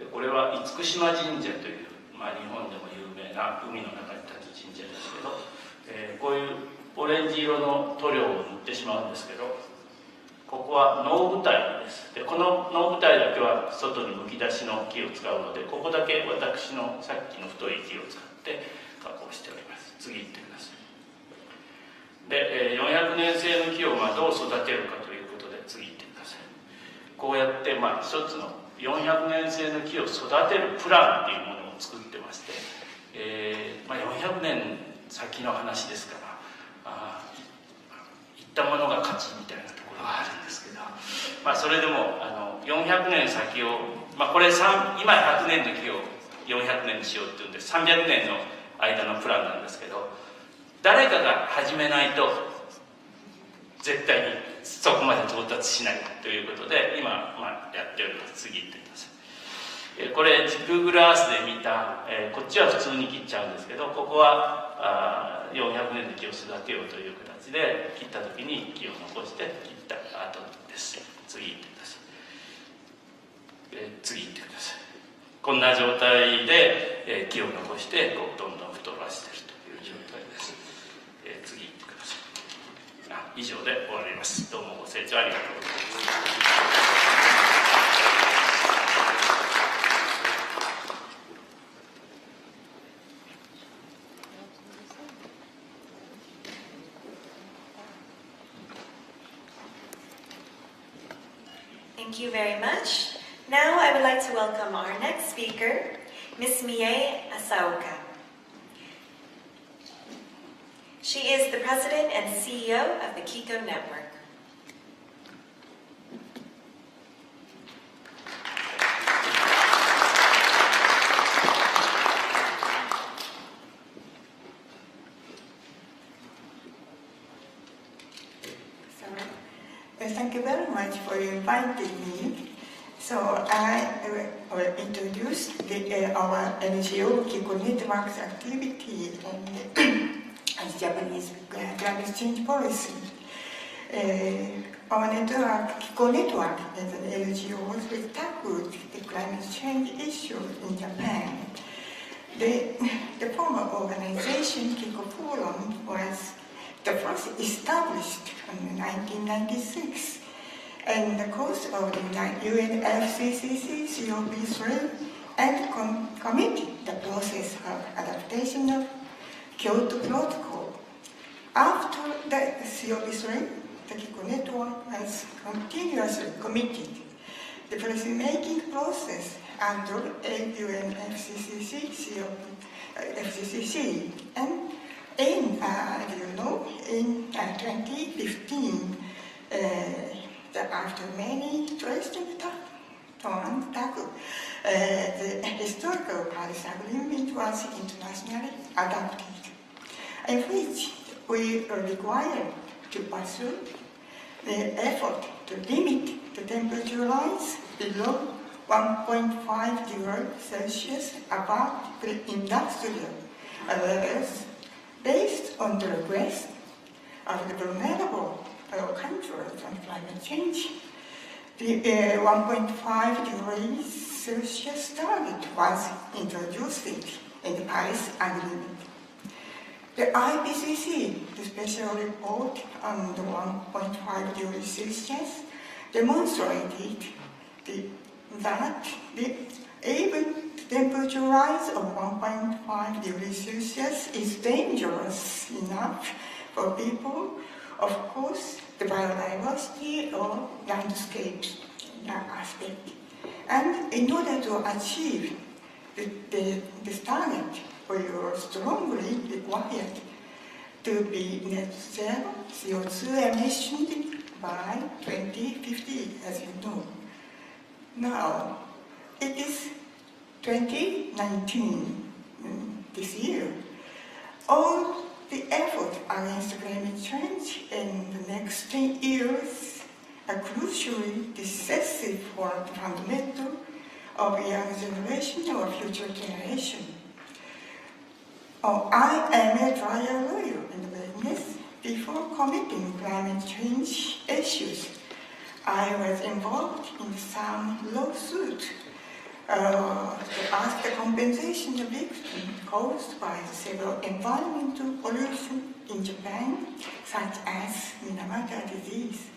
い。でこれは厳島神社という、日本でも有名な海の中に立つ神社ですけど、こういうオレンジ色の塗料を塗ってしまうんですけど、ここは能舞台です。でこの能舞台だけは外にむき出しの木を使うので、ここだけ私のさっきの太い木を使って加工しております。次行ってください。で、400年生の木をどう育てるかということで次行ってください。こうやって一つの400年生の木を育てるプランっていうものを作ってまして、400年先の話ですからいったものが勝ちみたいなところがあるんですけど、それでも400年先を、これ今100年の木を400年にしようっていうんで300年の間のプランなんですけど、誰かが始めないと絶対にそこまで到達しないということで今、やっております。次行ってください。これ Google Earth で見た、こっちは普通に切っちゃうんですけど、ここは400年の木を育てようという形で切った時に木を残して切った後です。次行ってください。次行ってください。こんな状態で、木を残してどんどん太らせているという状態です。次行ってください。以上で終わります。どうもご清聴ありがとうございます。
Thank you very much. Now I would like to welcome our next speaker, Ms. Mie Asaoka. She is the President and CEO of the Kyoto Network.
Thank you very much for inviting me. So I will introduce our NGO Kiko Network's activity and Japanese climate change policy. Our network, Kiko Network, is an NGO that tackled the climate change issue in Japan. The former organization, Kiko Forum, was the first established in 1996. And the course of the UNFCCC COP3 and committed the process of adaptation of Kyoto Protocol. After the COP3, the Kiko Network has continuously committed the policy-making process under UNFCCC FCCC. And in 2015, after many interesting tackles, the historical Paris Agreement was internationally adopted, in which we are required to pursue the effort to limit the temperature rise below 1.5 degrees Celsius above pre-industrial levels based on the request of the vulnerable countries on climate change. The 1.5 degrees Celsius target was introduced in the Paris Agreement. The IPCC, the special report on the 1.5 degrees Celsius, demonstrated that even temperature rise of 1.5 degrees Celsius is dangerous enough for people. Of course, the biodiversity or landscapes aspect. And in order to achieve this target, we are strongly required to be net zero CO2 emissions by 2050, as you know. Now, it is 2019, this year. All the effort against climate change in the next 10 years are crucially decisive for the fundamental of young generation or future generation. I am a trial lawyer in the business. Before committing climate change issues, I was involved in some lawsuit to ask the compensation of victims caused by several environmental pollution in Japan, such as Minamata disease.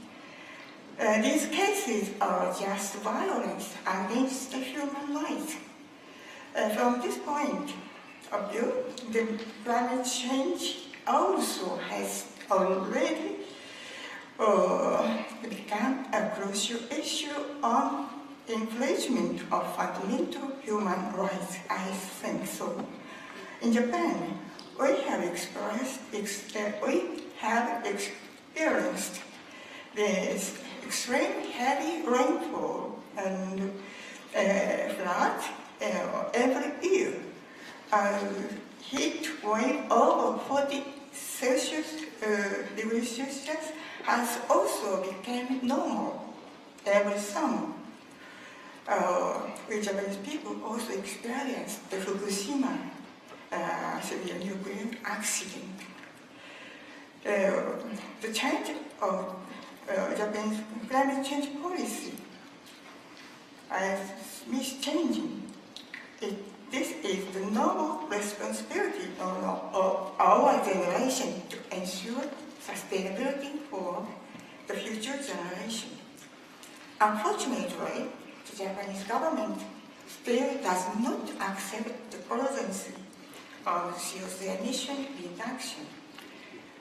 These cases are just violence against the human rights. From this point of view, the climate change also has already become a crucial issue on infringement of fundamental human rights. I think so. In Japan, we have experienced this extreme heavy rainfall and flood every year. Heat wave over 40 degrees Celsius has also become normal every summer. We Japanese people also experienced the Fukushima severe nuclear accident. The change of Japanese climate change policy is changing. This is the noble responsibility of our generation to ensure sustainability for the future generation. Unfortunately, the Japanese government still does not accept the urgency of CO2 emission reduction.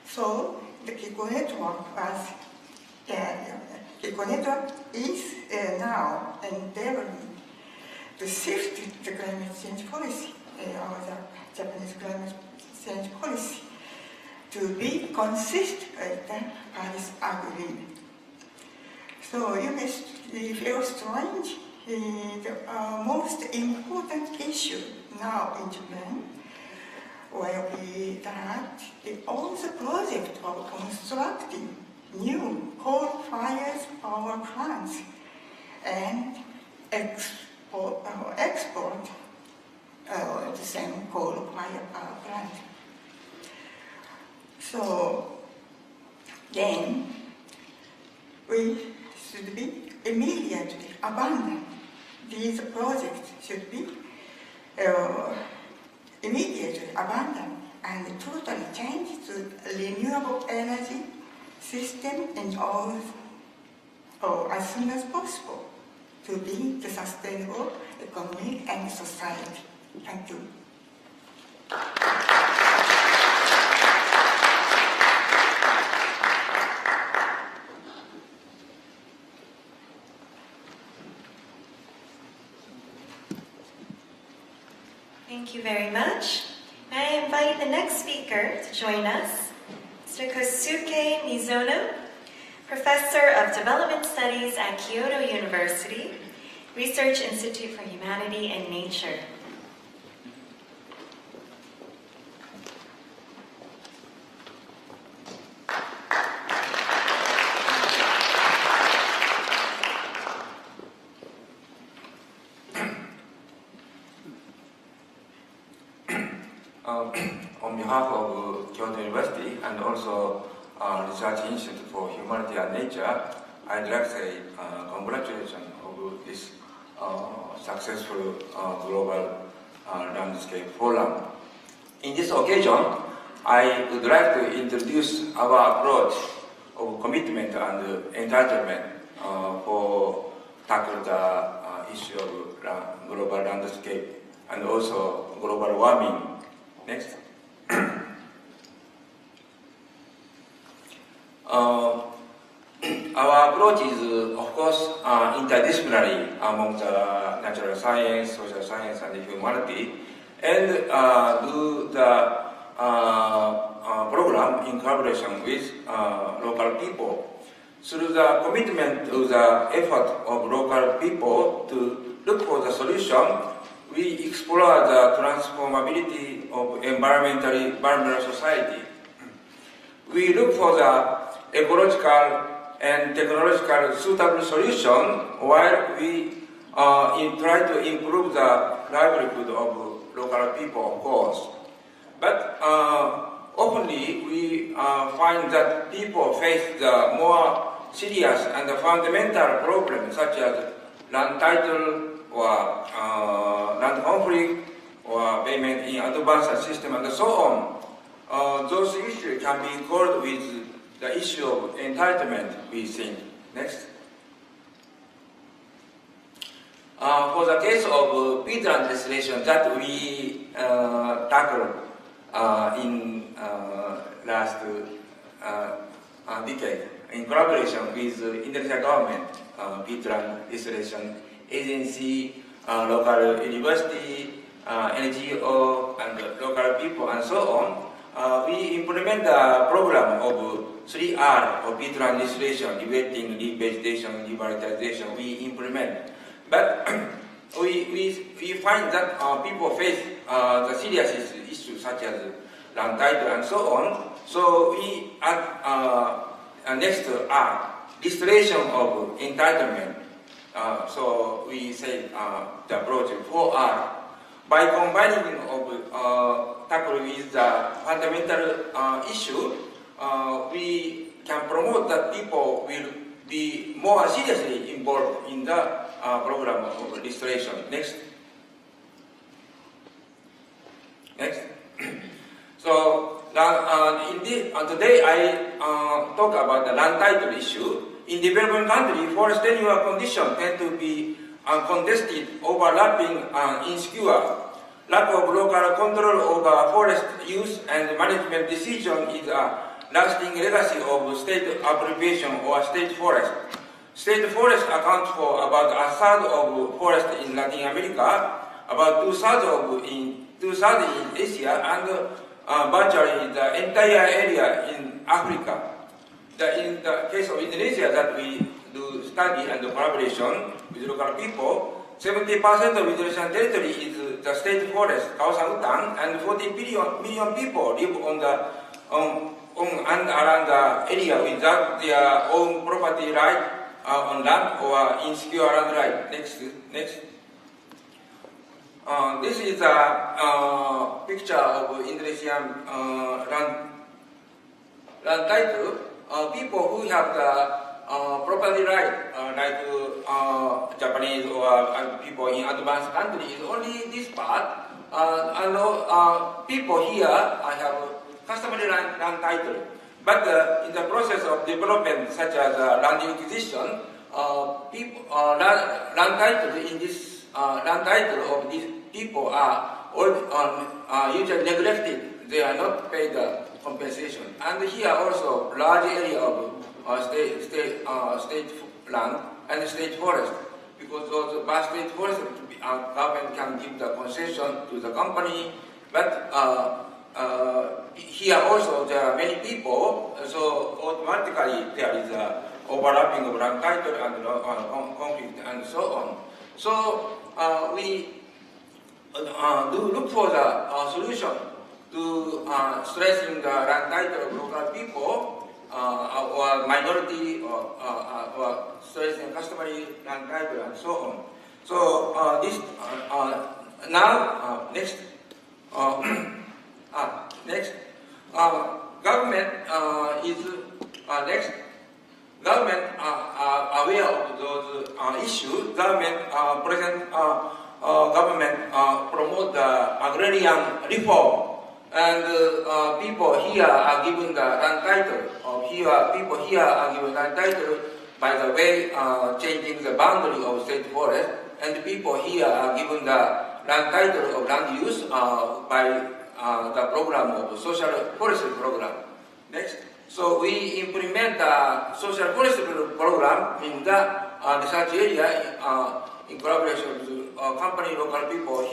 So the Kiko Network is now endeavoring to shift the climate change policy, or the Japanese climate change policy, to be consistent with the Paris Agreement. So you may feel strange. The most important issue now in Japan will be that all the project of constructing new coal-fired power plants and export the same coal-fired power plant. So then we should be immediately abandoned. These projects should be immediately abandoned and totally change to renewable energy system in all, or as soon as possible, to be the sustainable economy and society. Thank you.
Thank you very much. May I invite the next speaker to join us, Mr. Kosuke Mizono, Professor of Development Studies at Kyoto University, Research Institute for Humanity and Nature.
On behalf of Kyoto University and also Research Institute for Humanity and Nature, I'd like to say congratulations on this successful global landscape forum. In this occasion, I would like to introduce our approach of commitment and entitlement for tackle the issue of global landscape and also global warming. Next. Our approach is, of course, interdisciplinary among the natural science, social science, and humanity, and do the program in collaboration with local people. Through the commitment to the effort of local people to look for the solution, we explore the transformability of environmentally vulnerable society. We look for the ecological and technological suitable solution while we try to improve the livelihood of local people, of course. But oftenly we find that people face the more serious and fundamental problems such as land title or land conflict or payment in advance system and so on. Those issues can be called with the issue of entitlement, we think. Next. For the case of peatland legislation that we tackled in last decade, in collaboration with Indonesia government, peatland legislation agency, local university, NGO, and local people, and so on, we implement the program of 3R of peatland legislation, revetting, revegetation, revitalization, we implement. But we find that people face the serious issues such as land title and so on. So we add next to R, restoration of entitlement. So we say the approach 4R. By combining of tackle with the fundamental issue, we can promote that people will be more seriously involved in the program of restoration. Next. Next. So today I talk about the land title issue. In developing countries, forest tenure conditions tend to be uncontested, overlapping, and insecure. Lack of local control over forest use and management decision is a lasting legacy of state appropriation or state forest. State forests account for about a third of forest in Latin America, about two-thirds in Asia, and virtually the entire area in Africa. In the case of Indonesia that we do study and collaboration with local people, 70% of Indonesian territory is the state forest, kawasan hutan, and 40 million people live on and around the area without their own property right on land or insecure land right. Next. This is a picture of Indonesian land title. People who have the property right, like Japanese or people in advanced countries, only this part. And people here have customary land title. But in the process of development, such as land acquisition, land title in this land title of these people are usually neglected. They are not paid compensation. And here also large area of state land and state forest, because those vast state forest government can give the concession to the company, but here also there are many people, so automatically there is a overlapping of land title and conflict and so on. So we do look for the solution to stressing the land title of local people or minority or stressing customary land title and so on. So this now next. Next, government is next. Government are aware of those issues. Government promote the agrarian reform, and people here are given the land title. People here are given land title by the way changing the boundary of state forest, and people here are given the land title of land use by the program of social forestry program. Next. So we implement the social forestry program in the research area in collaboration with company, local people.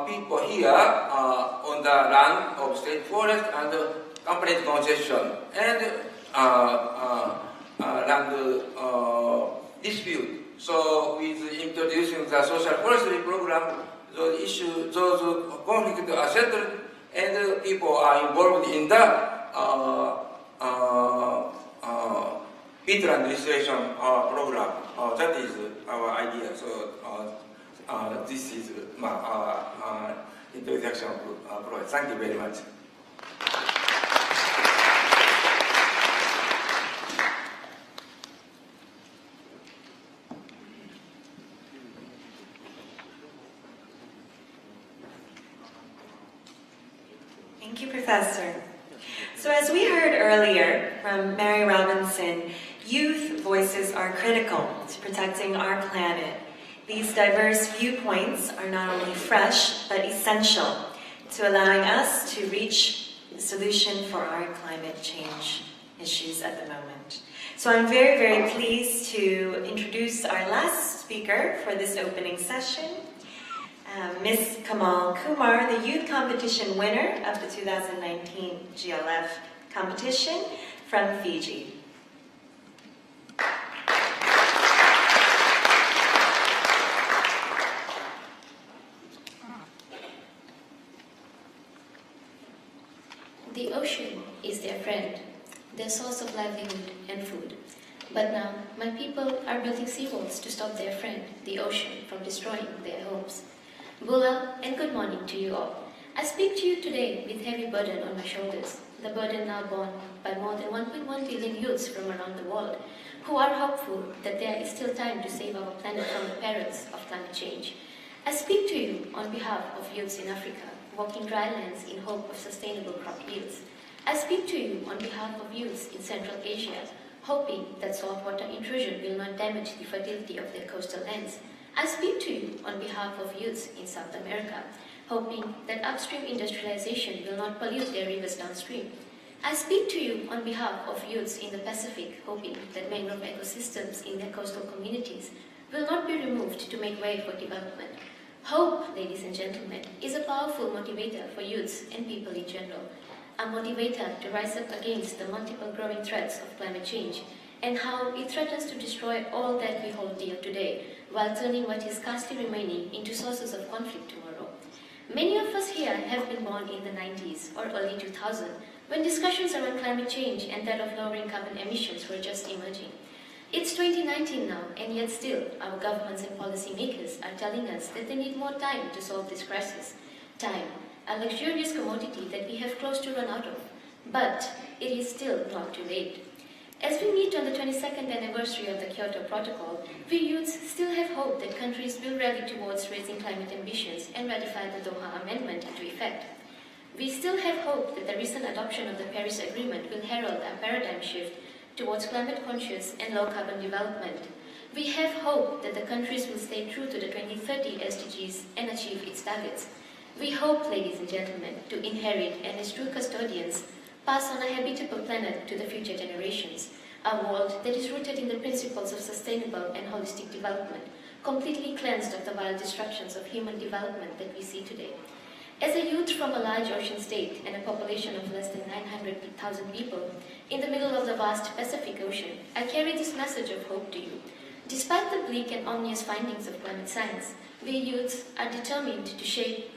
People here on the land of state forest and company's concession and land dispute. So with introducing the social forestry program, those conflicts are settled, and people are involved in the peatland restoration program. That is our idea. So this is my introduction of Thank you very much.
Thank you, Professor. So as we heard earlier from Mary Robinson, youth voices are critical to protecting our planet. These diverse viewpoints are not only fresh, but essential to allowing us to reach the solution for our climate change issues at the moment. So I'm very, very pleased to introduce our last speaker for this opening session, Ms. Kamal Kumar, the youth competition winner of the 2019 GLF competition from Fiji.
The ocean is their friend, their source of livelihood and food. But now, my people are building seawalls to stop their friend, the ocean, from destroying their homes. Bula, and good morning to you all. I speak to you today with heavy burden on my shoulders, the burden now borne by more than 1.1 billion youths from around the world, who are hopeful that there is still time to save our planet from the perils of climate change. I speak to you on behalf of youths in Africa, walking dry lands in hope of sustainable crop yields. I speak to you on behalf of youths in Central Asia, hoping that saltwater intrusion will not damage the fertility of their coastal lands. I speak to you on behalf of youths in South America, hoping that upstream industrialization will not pollute their rivers downstream. I speak to you on behalf of youths in the Pacific, hoping that mangrove ecosystems in their coastal communities will not be removed to make way for development. Hope, ladies and gentlemen, is a powerful motivator for youths and people in general, a motivator to rise up against the multiple growing threats of climate change and how it threatens to destroy all that we hold dear today, while turning what is scarcely remaining into sources of conflict tomorrow. Many of us here have been born in the 90s or early 2000s, when discussions around climate change and that of lowering carbon emissions were just emerging. It's 2019 now, and yet still, our governments and policymakers are telling us that they need more time to solve this crisis. Time, a luxurious commodity that we have close to run out of. But it is still not too late. As we meet on the 22nd anniversary of the Kyoto Protocol, we youths still have hope that countries will rally towards raising climate ambitions and ratify the Doha Amendment into effect. We still have hope that the recent adoption of the Paris Agreement will herald a paradigm shift towards climate-conscious and low-carbon development. We have hope that the countries will stay true to the 2030 SDGs and achieve its targets. We hope, ladies and gentlemen, to inherit and as true custodians, pass on a habitable planet to the future generations, a world that is rooted in the principles of sustainable and holistic development, completely cleansed of the vile destructions of human development that we see today. As a youth from a large ocean state and a population of less than 900,000 people, in the middle of the vast Pacific Ocean, I carry this message of hope to you. Despite the bleak and ominous findings of climate science, we youths are determined to shape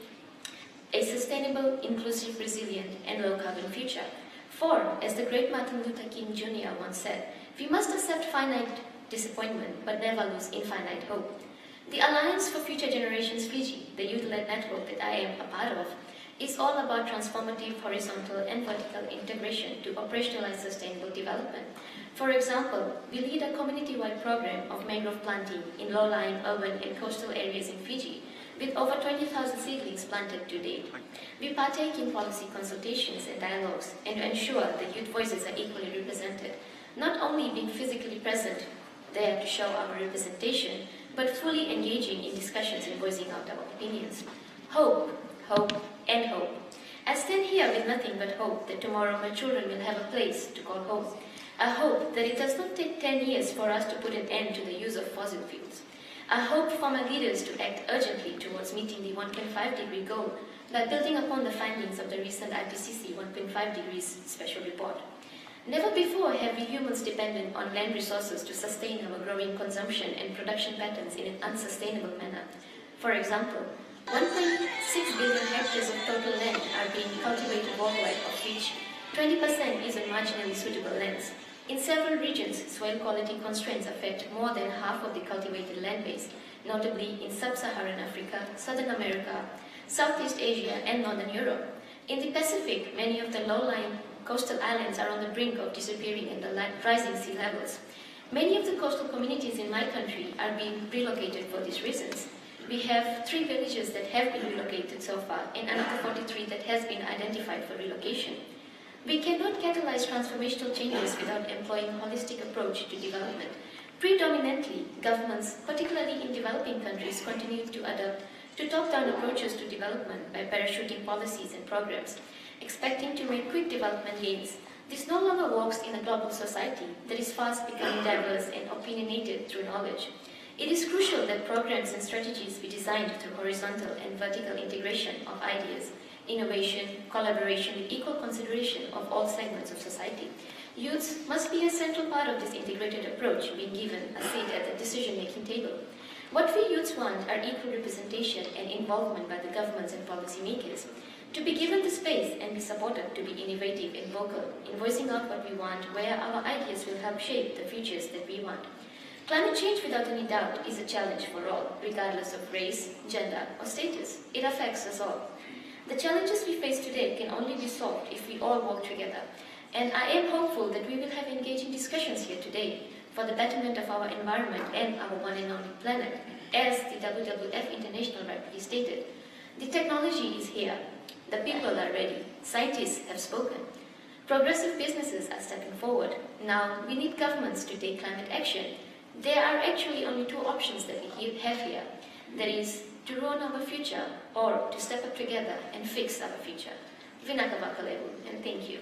a sustainable, inclusive, resilient, and low-carbon future. For, as the great Martin Luther King Jr. once said, we must accept finite disappointment, but never lose infinite hope. The Alliance for Future Generations Fiji, the youth-led network that I am a part of, is all about transformative horizontal and vertical integration to operationalize sustainable development. For example, we lead a community-wide program of mangrove planting in low-lying urban and coastal areas in Fiji, with over 20,000 seedlings planted to date. We partake in policy consultations and dialogues and to ensure that youth voices are equally represented, not only being physically present there to show our representation, but fully engaging in discussions and voicing out our opinions. Hope, hope, and hope. I stand here with nothing but hope that tomorrow my children will have a place to call home. I hope that it does not take 10 years for us to put an end to the use of fossil fuels. I hope for my leaders to act urgently towards meeting the 1.5-degree goal by building upon the findings of the recent IPCC 1.5 degrees special report. Never before have we humans depended on land resources to sustain our growing consumption and production patterns in an unsustainable manner. For example, 1.6 billion hectares of total land are being cultivated worldwide, of which 20% is on marginally suitable lands. In several regions, soil quality constraints affect more than half of the cultivated land base, notably in sub-Saharan Africa, Southern America, Southeast Asia, and Northern Europe. In the Pacific, many of the low-lying coastal islands are on the brink of disappearing in the rising sea levels. Many of the coastal communities in my country are being relocated for these reasons. We have 3 villages that have been relocated so far, and another 43 that has been identified for relocation. We cannot catalyze transformational changes without employing a holistic approach to development. Predominantly, governments, particularly in developing countries, continue to adopt top-down approaches to development by parachuting policies and programs, expecting to make quick development gains. This no longer works in a global society that is fast becoming diverse and opinionated through knowledge. It is crucial that programs and strategies be designed through horizontal and vertical integration of ideas, innovation, collaboration with equal consideration of all segments of society. Youths must be a central part of this integrated approach, being given a seat at the decision-making table. What we youths want are equal representation and involvement by the governments and policymakers, to be given the space and be supported to be innovative and vocal in voicing out what we want, where our ideas will help shape the futures that we want. Climate change, without any doubt, is a challenge for all, regardless of race, gender, or status. It affects us all. The challenges we face today can only be solved if we all work together. And I am hopeful that we will have engaging discussions here today for the betterment of our environment and our one and only planet. As the WWF International rightly stated, the technology is here. The people are ready. Scientists have spoken. Progressive businesses are stepping forward. Now we need governments to take climate action. There are actually only 2 options that we have here. That is, to ruin our future or to step up together and fix our future. Vinaka Vakalevu, and thank you.